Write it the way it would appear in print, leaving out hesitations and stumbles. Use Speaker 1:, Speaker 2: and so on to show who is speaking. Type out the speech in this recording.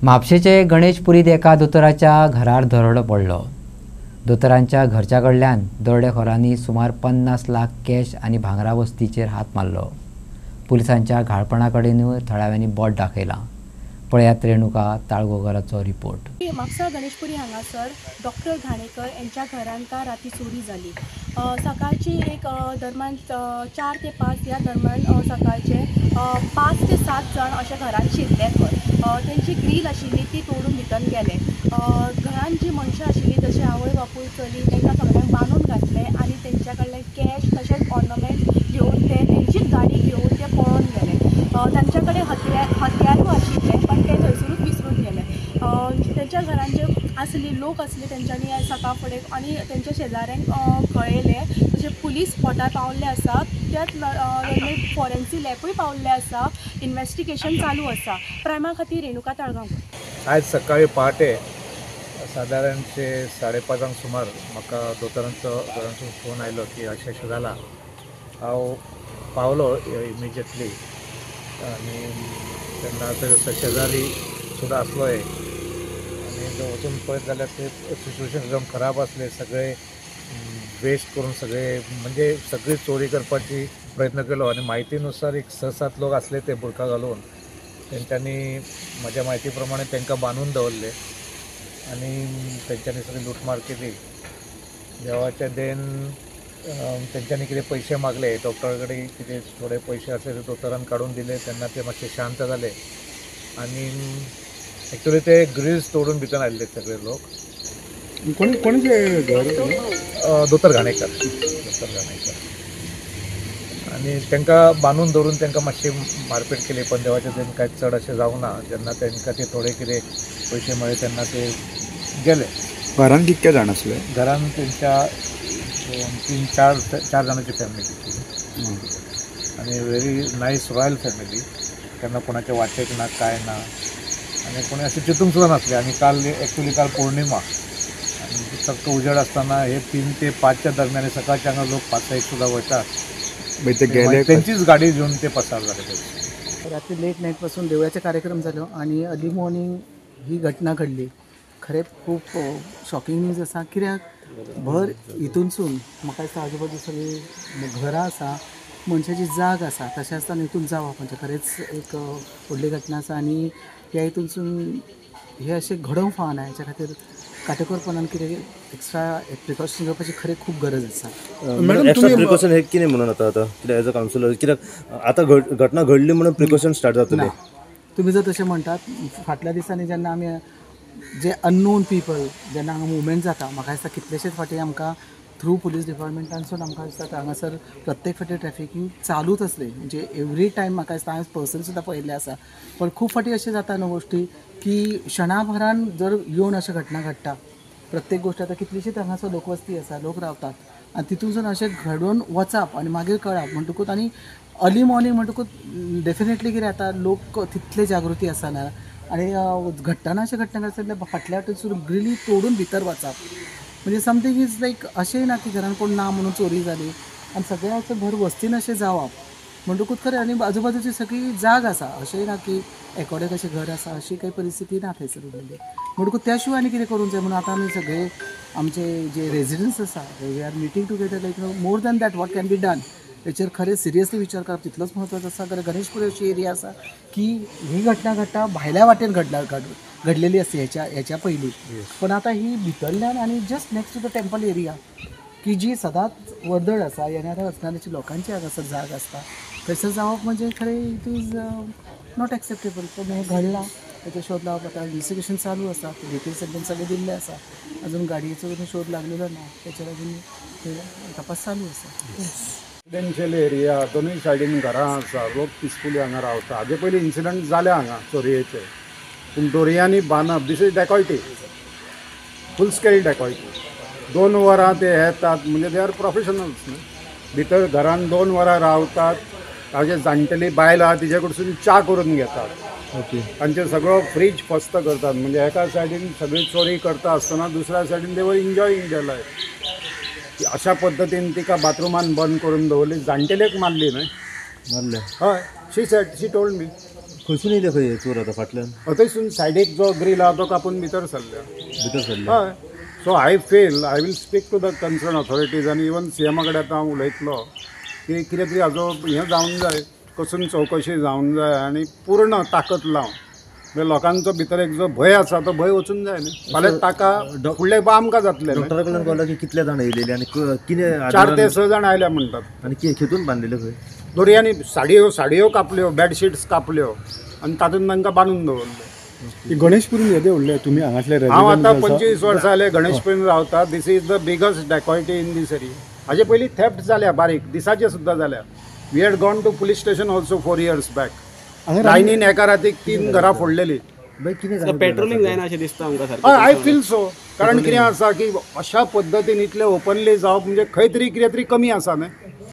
Speaker 1: म्हापशेचे गणेशपुरीत एका दोतोराच्या घरार दरोडो पडलो। दोतोरांच्या घरच्या कडल्यान दरोडेखोरांनी सुमार 50 लाख कॅश आणि भांगरा वस्तीचेर हात मारलो। पुलिसांच्या घाळपणा कडेन थळाव्यांनी बोट दाखयला। पळयात रेणुका ताळगोगराचो रिपोर्ट।
Speaker 2: म्हापसा गणेशपुरी हांगासर डॉक्टर घाणेकर यांच्या घरान काल राती चोरी जाली। सकाळची एक दरम्यान 4 ते 5 या दरम्यान सकाळचे 5 ते 7 जण अशा घरान शिरले खंय। त्यांची ग्रील आशिल्ली ती तोडून भितर गेले। घरान जी मनशां आशिल्ली जशे आवय बापूय चली तांकां सगळ्यांक बांदून घातले आणि त्यांच्या कडले कॅश तशेंच ऑर्नमेंट घेवन ते त्यांचीच गाडी घेवन ते पळून गेले। तांच्या कडेन हत्यारूय आशिल्ले पण ते थंयसरूच विसरून गेले। त्यांच्या घरान जे असली लोक असले त्यांच्यानी सकाळ फुडें आणि त्यांच्या शेजाऱ्यांक कळयले तशें पुलीस स्पॉटार पावल्ले आसा। त्याच फॉरेन्सिक लॅबूय पावल्ले आसा। इन्वेस्टिगेशन चालू आसा। प्रायमा खातीर रेणुका ताळगांवकर।
Speaker 3: आज सकाळी पहाटे साधारणशे 5:30 सुमार म्हाका दोतोरांचो घरांतून फोन आयलो की अशें जाला। हांव पावलो इमिजिएटली आनी तेन्ना थंय शेजारी सुद्दां आसलो आनी वचून पळयत जाल्यार ते सिच्युएशन एकदम खराब आसले। सगळे वेस्ट करून सगळे म्हणजे सगळी चोरी करपाची प्रयत्न केलो आनी म्हायतीनुसार एक 6-7 लोक आसले ते बुरका घालून तेंच्यांनी म्हज्या म्हायती प्रमाणे तांकां बांदून दवरले आनी तेंच्यांनी सगळी लुटमार केली। देवाच्या देन तेंच्यांनी कितें पयशे मागले डॉक्टरा कडेन कितें थोडे पयशे आसले ते दोतोरान काडून दिले तेन्ना ते मातशे शांत जाले आनी एक्चुअली ते ग्रिल्स तोडून भितर आयिल्ले सगळे लोक।
Speaker 4: कोणाचे घर?
Speaker 3: दोतोर घाणेकर आनी तांकां बांदून दवरून तांकां मातशी मारपीट केली पण देवाच्या देन कांय चड अशें जावंक ना। जेन्ना तांकां ते थोडे कितें पयशे मेळ्ळे तेन्ना ते गेले।
Speaker 4: घरान कितके जाण आसले?
Speaker 3: घरान तेंच्या 2-3-4 जाणांची फॅमिली आनी व्हेरी नायस रॉयल फॅमिली। केन्ना कोणाचे वाटेक ना काय ना आनी कोणी अशें चिंतूंक सुद्दां नासले। आनी काल एक्चुअली काल पौर्णिमा आनी चक्क उजेड आसतना हे 3 ते 5च्या दरम्यान सकाळचे हांगा लोक 5-6 सुद्दां वयतात तेंचीच गाडी घेवन ते पसार जाले।
Speaker 5: रात्री लेट नाईट पासून देवळाचे कार्यक्रम जालो आणि अर्ली मॉर्निंग ही घटना घडली। खरें खूप शॉकिंग न्यूज आसा। कित्याक भर हितूनसून म्हाका दिसता आजू बाजू सगळीं घरां आसा मनशाची जाग आसा तशें आसतना हितून जावप म्हणजे खरेंच एक व्हडली घटना आसा आनी ह्या हितूनसून हे अशें घडोवंक फावना। हेच्या खातीर काटेकोरपणान कितें एक्स्ट्रा प्रिकॉशन घेवपाची खरें खूप गरज आसा।
Speaker 6: मॅडम एक्स्ट्रा प्रिकॉशन हे कितें म्हणून आता कित्याक एज अ कावन्सिलर कित्याक आतां घटना घडली म्हणून प्रिकॉशन स्टार्ट जातले?
Speaker 5: तुमी जर तशें म्हणटात फाटल्या दिसांनी जेन्ना आमी जे अननोन पीपल जेन्ना हांगा मुवमेंट जाता म्हाका दिसता कितलेशेच फाटी आमकां थ्रू पुलीस डिपार्टमेंटानसून आमकां दिसता हांगासर प्रत्येक फाटी ट्रॅफिक चालूच आसली म्हणजे एवरी टायम म्हाका दिसता हांवें पर्सन सुद्दां पळयल्ले आसा। पण खूब फाटी अशें जाता न्हू गोश्टी की क्षणाभरान जर येवन अशें घटना घडटा। प्रत्येक गोश्ट आतां कितलीशीच हांगासर लोकवस्ती आसा लोक रावतात आनी तितूनसून अशें घडोवन वचप आनी मागीर कळप म्हणटकूच आनी अर्ली मॉर्निंग म्हणटकूच डेफिनेटली कितें जाता लोक तितले जागृती आसना आनी घडटना अशें घडटा जाल्यार फाटल्या वटेनसून ग्रिली तोडून भितर वचप म्हणजे समथींग इज लायक अशें ना की घरान कोण ना म्हणून चोरी जाली आनी सगळें अशें भर वस्तीन अशें जावप म्हणटकूच खरें आनी आजूबाजूची सगळी जाग आसा अशें ना की एकोडें कशें घर आसा अशी काही परिस्थिती ना थंयसर उरलेली म्हणटकूच त्या शिवाय आनी कितें करूंक जाय म्हणून आतां आमी सगळे आमचे जे रेजिडंट्स आसा we are meeting together like more than that what can be done हेचेर खरें सिरियसली विचार करप तितलोच म्हत्वाचो आसा। कारण गणेशपुरी अशी एरिया आसा की ही घटना घडटा भायल्या वाटेन घडलेली आसता हेच्या पयलीं पण आतां ही भितरल्यान आनी just next to the temple area की जी सदांच वर्दळ आसा येणाऱ्या वचणाऱ्याची लोकांची हांगासर जाग आसता थंयसर जावप म्हणजे खरें इट इज नॉट एक्सेप्टेबल। पण हें घडलां तेचो शोध लावप आतां इन्व्हेस्टिगेशन चालू आसा डिटेल्स एकदम सगळे दिल्ले आसा अजून गाडयेचो शोध लागलेलो ना तेचेर अजून तपास चालू आसा।
Speaker 4: रेसिडेन्शियल एरिया दोनूय सायडीन घरां आसा लोक पिसफुली हांगा रावता। हाजे पयलीं इन्सिडंट जाले हांगा चोरयेचे पूण दोरयांनी बांदप दीस इज डेकॉयटी फूल स्केल डेकॉयटी। 2 वरां ते येतात म्हणजे दे आर प्रोफेशनल्स न्हू भितर घरान 2 वरां रावतात। ताजे जाणटेली बायल आहा तिचे कडसून च्या करून घेतात ओके तांचे सगळो फ्रीज फस्त करतात म्हणजे एका सायडीन सगळी चोरी करता आसतना दुसऱ्या सायडीन दे वर एन्जॉयींग देयर लायफ। अशा पद्दतीन तिका बाथरुमान बंद करून दवरली जाणटेलेक मारली न्हय
Speaker 6: मारले
Speaker 4: हय शी सेड शी टोल्ड मी
Speaker 6: खंयसून येयले खंय हे चोर आतां फाटल्यान
Speaker 4: थंयसून सायडीक जो ग्रील आहा तो कापून भितर सरल्या.
Speaker 6: भितर सरले.
Speaker 4: हय. So I will speak to the concern authorities आनी इवन सीएमा कडेन आतां हांव उलयतलो की कितें तरी हाजो हें जावंक जाय, कसून चवकशी जावंक जाय आनी पूर्ण ताकद लावन म्हणजे लोकांचो भितर एक जो भंय आसा तो भंय वचूंक जाय न्ही. फाल्यां ताका फुडलें आमकां जातलें न्ही.
Speaker 6: डॉक्टरा कडल्यान कळ्ळां की कितले जाण येयलेले आनी कितें
Speaker 4: 4 ते 6 जाण आयल्या म्हणटात.
Speaker 6: आनी खेतून बांदलेले खंय
Speaker 4: दोरयांनी साडयो कापल्यो, बेडशीट्स कापल्यो आनी तातूंत तांकां बांदून दवरले.
Speaker 7: गणेशपुरीन येदे उरले तुमी हांगासले
Speaker 4: हांव आतां 25 वर्सां जाले गणेशपुरीन रावता. This is the biggest dacoity in this area. हाजे पयलीं थेफ्ट जाल्या बारीक दिसाचे सुद्दां जाल्या. We had gone to police station also 4 years back. लायनीन एका रातीक 3 घरां फोडलेली.
Speaker 8: पेट्रोलिंग जायना अशें दिसता आमकां सारकें.
Speaker 4: हय, आय फील सो. कारण कितें आसा की अशा पद्दतीन इतले ओपनली जावप म्हणजे खंय तरी कितें तरी कमी आसा न्हय.